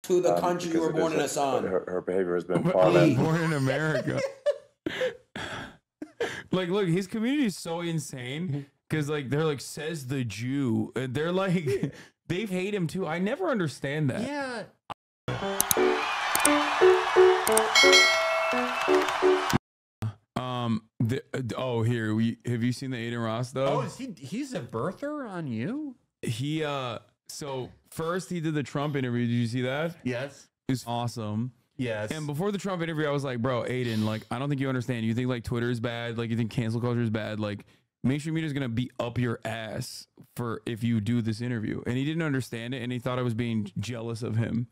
to the country you were born in, Hasan. Her behavior has been far less. Born in America. Like, look, his community is so insane because, like, they're like, says the Jew. They're like, they hate him too. I never understand that. Yeah. Here have you seen the Adin Ross though? Oh, he's a birther on you? He so first he did the Trump interview. Did you see that? Yes. It was awesome. Yes. And before the Trump interview, I was like, bro, Adin, like, I don't think you understand. You think like Twitter is bad, like you think cancel culture is bad, like mainstream media is gonna be up your ass for if you do this interview. And he didn't understand it, and he thought I was being jealous of him.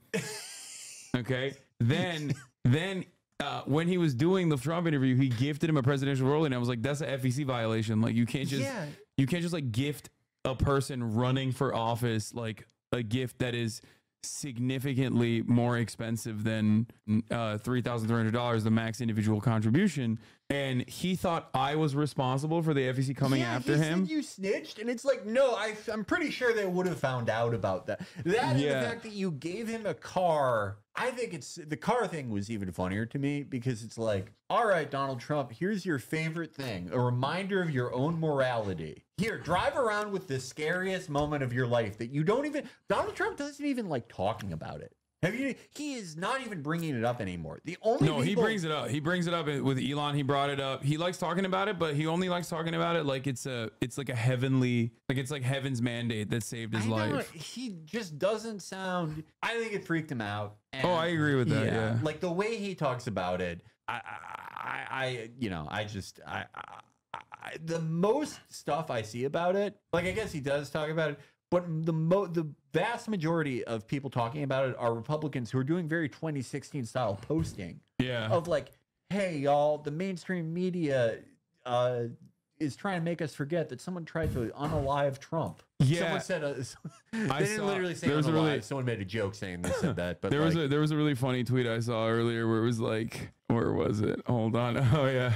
Okay. Then when he was doing the Trump interview, he gifted him a presidential role, and I was like, that's an FEC violation. Like, you can't just like gift a person running for office like a gift that is significantly more expensive than $3,300, the max individual contribution. And he thought I was responsible for the FEC coming after him. Said you snitched, and it's like, no, I'm pretty sure they would have found out about that. That and the fact that you gave him a car. I think it's the car thing was even funnier to me because it's like, all right, Donald Trump, here's your favorite thing, a reminder of your own morality. Here, drive around with the scariest moment of your life that you don't even. Donald Trump doesn't even like talking about it. He is not even bringing it up anymore. The only he brings it up. He brings it up with Elon. He brought it up. He likes talking about it, but he only likes talking about it like it's like a heavenly, like it's like heaven's mandate that saved his life. He just doesn't sound. I think it freaked him out. And I agree with that. Yeah, like the way he talks about it. The most stuff I see about it, like I guess he does talk about it. But the vast majority of people talking about it are Republicans who are doing very 2016 style posting. Yeah. Of like, hey, y'all, the mainstream media is trying to make us forget that someone tried to unalive Trump. Yeah. Someone said, they didn't literally say unalive. Someone made a joke saying they said that. But there was a really funny tweet I saw earlier where it was like, where was it? Hold on. Oh, yeah.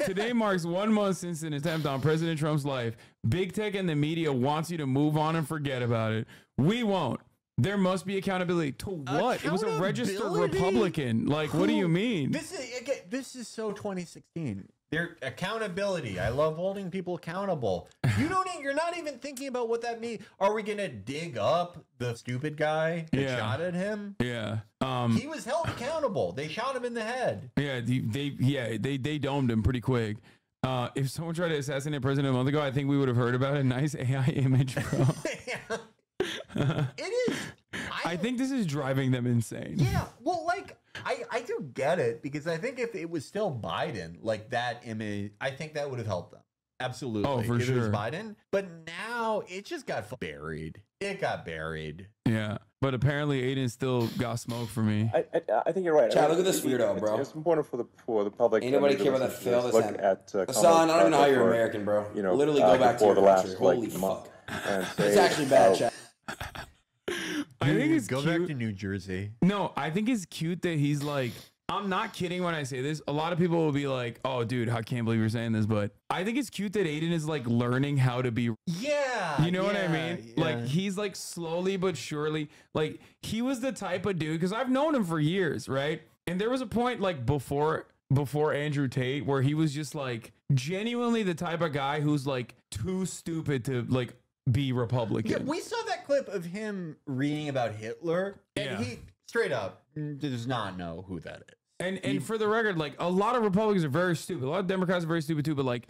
Today marks 1 month since an attempt on President Trump's life. Big tech and the media wants you to move on and forget about it. We won't. There must be accountability. To what? It was a registered Republican. Like, what do you mean? This is so 2016. Their accountability. I love holding people accountable. You're not even thinking about what that means. Are we gonna dig up the stupid guy that shot at him? Yeah. He was held accountable. They shot him in the head. Yeah, they domed him pretty quick. If someone tried to assassinate President a month ago, I think we would have heard about it. Nice AI image, bro. It is. I think this is driving them insane. Yeah. Well, like, I do get it because I think if it was still Biden, like that image, I think that would have helped them. Absolutely. Oh, for if sure. It was Biden. But now it just got buried. It got buried. Yeah. But apparently Adin still got smoke for me. I think you're right. Chad, look at this weirdo, bro. It's important for the public. Ain't nobody care about that fail this look at Hasan, I don't even know how you're American, bro. Literally go back to your country. Holy fuck. It's actually bad, Chad. I think it's Go cute. back to New Jersey. No, I think it's cute that he's like, I'm not kidding when I say this. A lot of people will be like, oh, dude, I can't believe you're saying this. But I think it's cute that Adin is like learning how to be. Yeah. You know what I mean? Yeah. Like he's like slowly but surely, like he was the type of dude, because I've known him for years, right? And there was a point like before Andrew Tate where he was just like genuinely the type of guy who's like too stupid to like be Republican. Yeah, we saw that clip of him reading about Hitler, and he straight up does not know who that is. And for the record, like a lot of Republicans are very stupid. A lot of Democrats are very stupid too. But like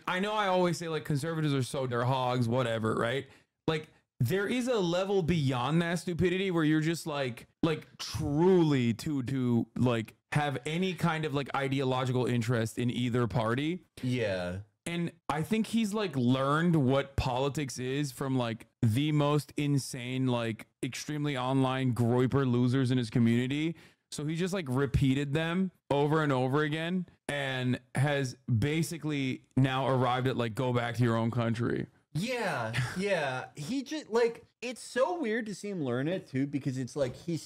I know I always say like conservatives are so they're hogs, whatever, right? Like there is a level beyond that stupidity where you're just like truly to like have any kind of like ideological interest in either party. Yeah. And I think he's like learned what politics is from like the most insane, like extremely online groiper losers in his community. So he just like repeated them over and over again and has basically now arrived at like, go back to your own country. Yeah, yeah. He just like it's so weird to see him learn it too, because it's like he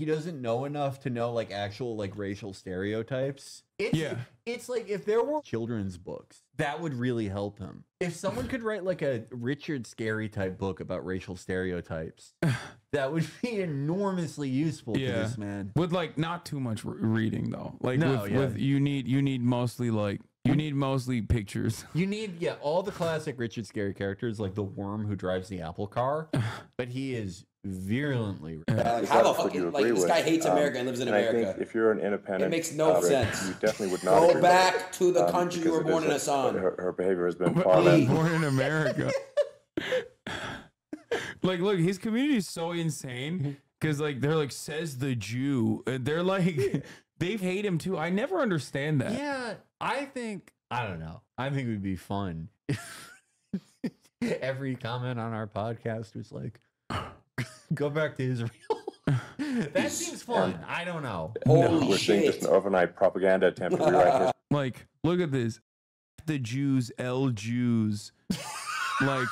doesn't know enough to know like actual like racial stereotypes. It's like if there were children's books, that would really help him. If someone could write like a Richard Scarry type book about racial stereotypes, that would be enormously useful to this man. With like not too much reading though. Like with you need mostly like. You need mostly pictures. You need, all the classic Richard Scarry characters, like the worm who drives the Apple car, but he is virulently. How the fuck? Like this guy hates America and lives in America. I think if you're an independent, it makes no sense. You definitely would not go back to the country you were born in, Hasan. Her behavior has been far less. Born in America. Like, look, his community is so insane because, like, they're like, says the Jew. They're like, they hate him too. I never understand that. Yeah. I don't know. I think it would be fun. Every comment on our podcast was like, go back to Israel. That seems fun. I don't know. We're seeing just an overnight propaganda attempt to rewrite history. Like, look at this. The Jews, Jews. Like,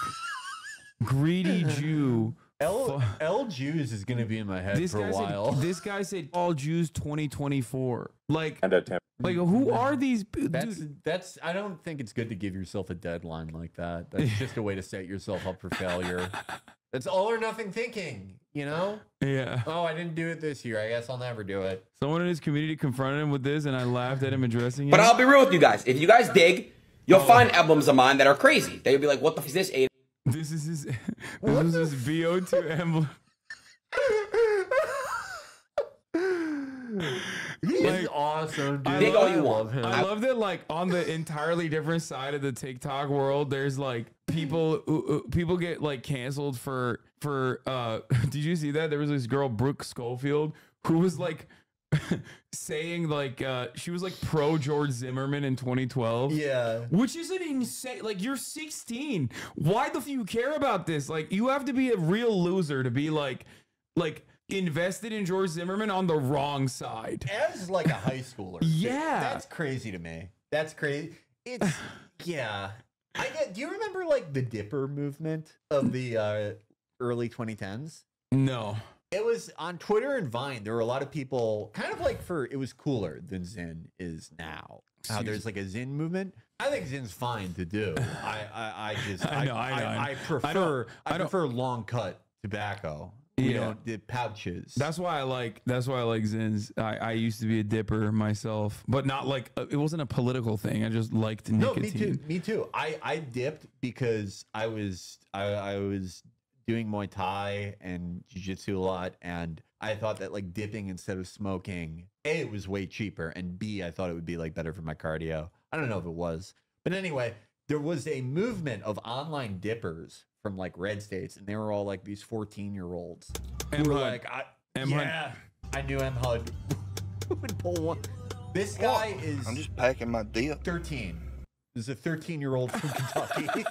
greedy Jew. L Jews is going to be in my head for a while. This guy said all Jews 2024. Like, and attempt. Like, who are these? That's. I don't think it's good to give yourself a deadline like that. That's just a way to set yourself up for failure. That's all or nothing thinking, you know? Yeah. Oh, I didn't do it this year. I guess I'll never do it. Someone in his community confronted him with this, and I laughed at him addressing it. But I'll be real with you guys. If you guys dig, you'll find emblems of mine that are crazy. They'll be like, "What the f is this, Adin?" This is his. This is his VO2 emblem. He's awesome, dude. Dig all you want. I love that, like, on the entirely different side of the TikTok world, there's like people get like canceled for did you see that? There was this girl, Brooke Schofield, who was like saying like she was like pro George Zimmerman in 2012. Yeah. Which is an insane, like, you're 16. Why the f you care about this? Like, you have to be a real loser to be like invested in George Zimmerman on the wrong side. As like a high schooler. Yeah. That's crazy to me. That's crazy. It's yeah. Do you remember like the Dipper movement of the early 2010s? No. It was on Twitter and Vine. There were a lot of people kind of like it was cooler than Zin is now. How there's like a Zin movement. I think Zin's fine to do. I prefer long cut tobacco. We don't dip pouches. That's why I like Zins. I used to be a dipper myself, but not like it wasn't a political thing. I just liked nicotine. Me too. I dipped because I was doing Muay Thai and jiu-jitsu a lot, and I thought that like dipping instead of smoking, A, it was way cheaper, and B, I thought it would be like better for my cardio. I don't know if it was, but anyway, there was a movement of online dippers from like red states, and they were all like these 14-year-olds who were like, I knew M HUD would pull one. This guy is. I'm just packing my dip. 13. This is a 13-year-old from Kentucky.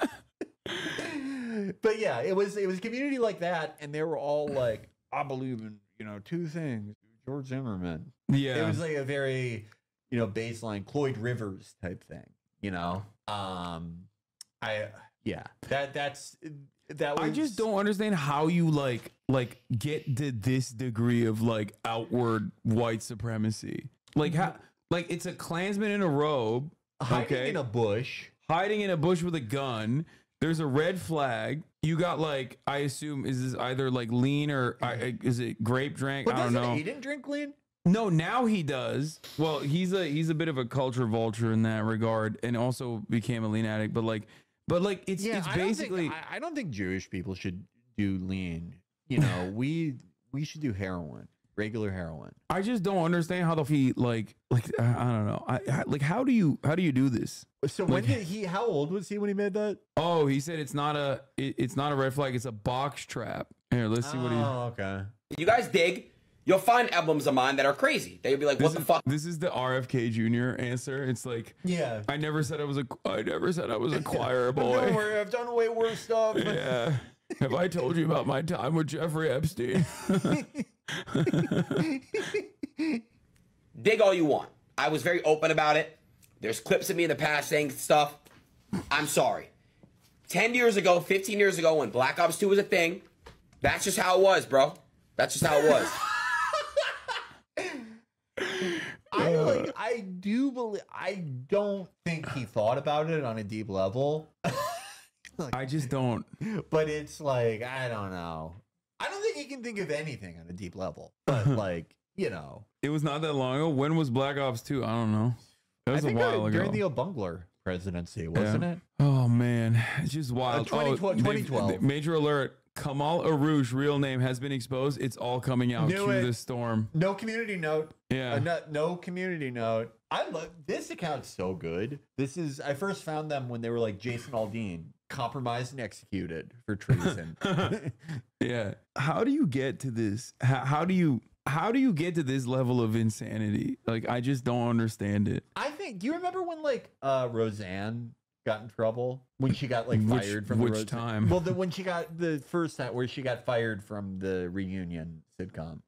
But yeah, it was a community like that, and they were all like, I believe in two things, George Zimmerman. Yeah, it was like a very baseline Cloyd Rivers type thing. I just don't understand how you like get to this degree of like outward white supremacy. Like how it's a Klansman in a robe, hiding in a bush with a gun. There's a red flag. You got like, I assume, is this either like lean or is it grape drink? I don't know. He didn't drink lean. No, now he does. Well, he's a bit of a culture vulture in that regard, and also became a lean addict. But it's basically. I don't think Jewish people should do lean. We should do heroin, regular heroin. I just don't understand how the feet I don't know. I how do you do this? So when did he? How old was he when he made that? Oh, he said it's not a red flag. It's a box trap. Here, let's see what he. Oh, okay. You guys dig? You'll find emblems of mine that are crazy. They'll be like, "What the fuck?" This is the RFK Jr. answer. It's like, yeah, I never said I was a choir boy. Don't worry, I've done way worse stuff. Yeah. Have I told you about my time with Jeffrey Epstein? Dig all you want. I was very open about it. There's clips of me in the past saying stuff. I'm sorry. 10 years ago, 15 years ago, when Black Ops 2 was a thing, that's just how it was, bro. That's just how it was. I don't think he thought about it on a deep level. I just don't. But it's like, I don't know. I don't think he can think of anything on a deep level. But like, you know. It was not that long ago. When was Black Ops 2? I don't know. That was a while ago. During the O'Bungler presidency, wasn't it? Oh, man. It's just wild. 2012. Major alert. Kamal Arouche, real name, has been exposed. It's all coming out. Cue the storm. No community note. Yeah. No community note. I love this account's so good. I first found them when they were like Jason Aldean, compromised and executed for treason. Yeah. How do you get to this? How do you get to this level of insanity? Like, I just don't understand it. I think, do you remember when like Roseanne got in trouble when she got like fired from which time? Well, when she got the first time where she got fired from the reunion sitcom.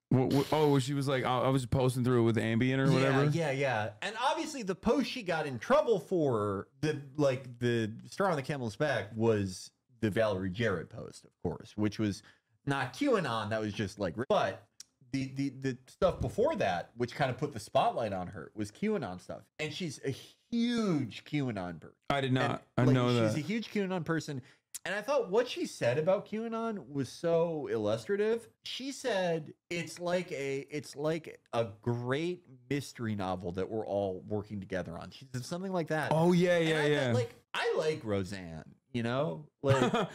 Oh, she was like, I was posting through it with Ambien or whatever. Yeah. And obviously, the post she got in trouble for, the straw on the camel's back, was the Valerie Jarrett post, of course, which was not QAnon. That was just like, but the stuff before that, which kind of put the spotlight on her, was QAnon stuff, and she's a huge QAnon person. I did not. And, I know that she's a huge QAnon person, and I thought what she said about QAnon was so illustrative. She said it's like a great mystery novel that we're all working together on. She said something like that. Oh yeah. Like, I like Roseanne, you know, like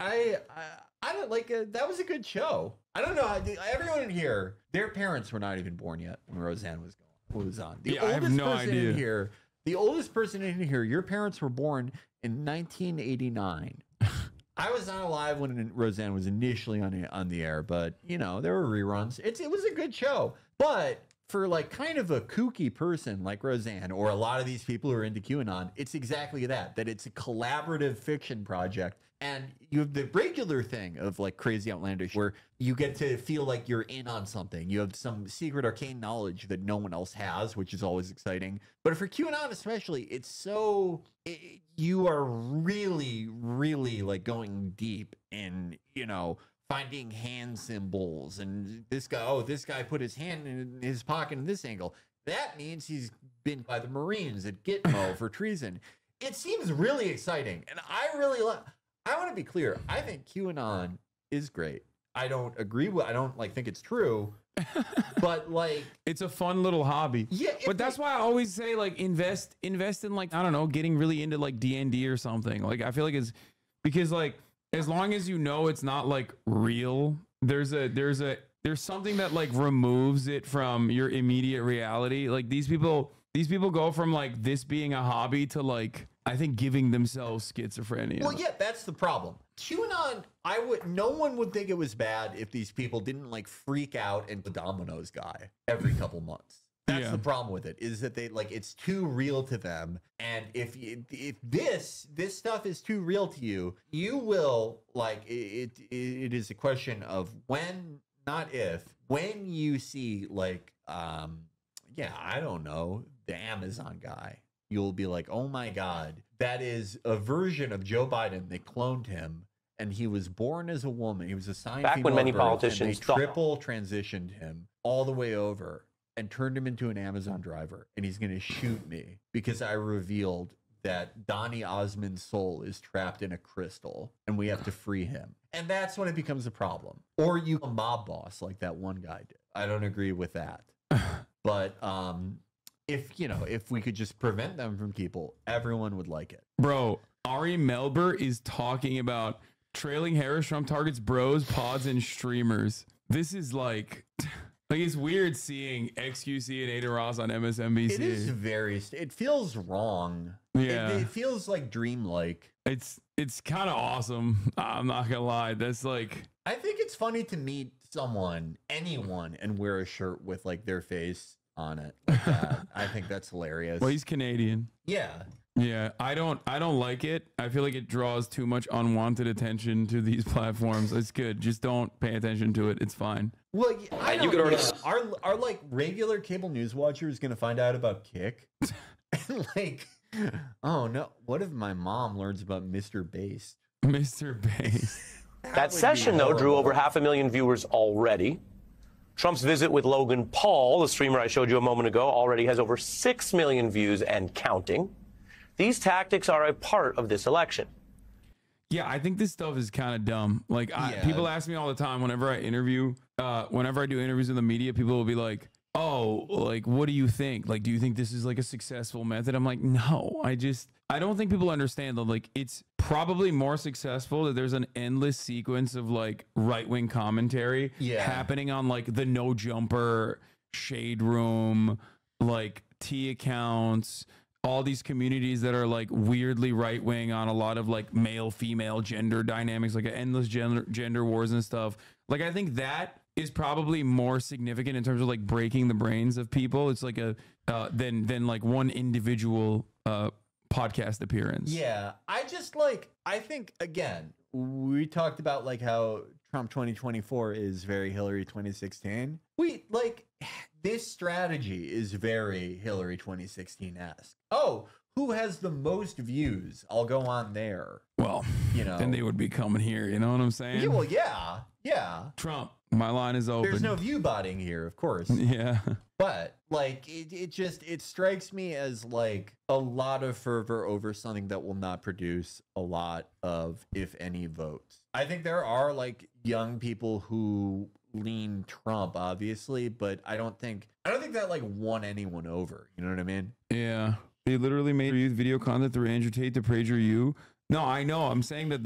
I don't like that was a good show. I don't know. Everyone in here, their parents were not even born yet when Roseanne was on. I have no idea. The oldest person in here, your parents were born in 1989. I was not alive when Roseanne was initially on the air, but you know, there were reruns. It was a good show, but for like kind of a kooky person like Roseanne, or a lot of these people who are into QAnon, it's exactly that it's a collaborative fiction project. And you have the regular thing of like crazy outlandish where you get to feel like you're in on something. You have some secret arcane knowledge that no one else has, which is always exciting. But for QAnon especially, you are really, really like going deep in, you know, finding hand symbols, and this guy put his hand in his pocket in this angle. That means he's been by the Marines at Gitmo for treason. It seems really exciting, and I want to be clear. I think QAnon is great. I don't think it's true, but like it's a fun little hobby. Yeah, but that's why I always say like invest in like, I don't know, getting really into like D&D or something. Like I feel like it's because like as long as you know it's not like real, there's something that like removes it from your immediate reality. Like these people go from like this being a hobby to like, I think, giving themselves schizophrenia. Well, yeah, that's the problem. QAnon, no one would think it was bad if these people didn't like freak out and the Domino's guy every couple months. That's the problem with it, is that they like, it's too real to them. And if this stuff is too real to you, you will like it is a question of when, not if, when you see like I don't know, the Amazon guy, you'll be like, oh my God, that is a version of Joe Biden. They cloned him, and he was born as a woman. He was assigned back when many politicians and they triple transitioned him all the way over and turned him into an Amazon driver, and he's going to shoot me because I revealed that Donny Osmond's soul is trapped in a crystal, and we have to free him. And that's when it becomes a problem. Or you a mob boss like that one guy did. I don't agree with that. But if we could just prevent them from people, everyone would like it. Bro, Ari Melber is talking about trailing Harris Trump targets bros, pods, and streamers. This is like it's weird seeing XQC and Ada Ross on MSNBC. It is it feels wrong. Yeah. It feels like dreamlike. It's kind of awesome. I'm not gonna lie. That's like, I think it's funny to meet anyone, and wear a shirt with like their face on it like that. I think that's hilarious. Well, he's Canadian. Yeah, I don't like it. I feel like it draws too much unwanted attention to these platforms. It's good. Just don't pay attention to it. It's fine. Well, you could already are like regular cable news watchers going to find out about Kick? And like, Oh no! What if my mom learns about Mr. Beast? Mr. Beast. That session, though, drew over 500,000 viewers already. Trump's visit with Logan Paul, the streamer I showed you a moment ago, already has over 6 million views and counting. These tactics are a part of this election. Yeah, I think this stuff is kind of dumb. Like, people ask me all the time whenever I interview, whenever I do interviews in the media, people will be like, oh, like, what do you think? Like, do you think this is like a successful method? I'm like, no, I don't think people understand that, like, it's probably more successful that there's an endless sequence of like right-wing commentary happening on like the No Jumper, Shade Room, like T accounts, all these communities that are like weirdly right wing on a lot of like male female gender dynamics, like endless gender wars and stuff. Like, I think that is probably more significant in terms of like breaking the brains of people. It's like a than like one individual podcast appearance. Yeah, I think again, we talked about like how Trump 2024 is very Hillary 2016. This strategy is very Hillary 2016-esque. Oh, who has the most views? I'll go on there. Well, then they would be coming here. You know what I'm saying? Yeah, well, yeah. Trump, my line is open. There's no view botting here, of course. Yeah. But like, it strikes me as like a lot of fervor over something that will not produce a lot of, if any, votes. I think there are like young people who lean Trump, obviously, but I don't think that like won anyone over. You know what I mean? Yeah. They literally made youth video content through Andrew Tate to praise you. No, I know. I'm saying that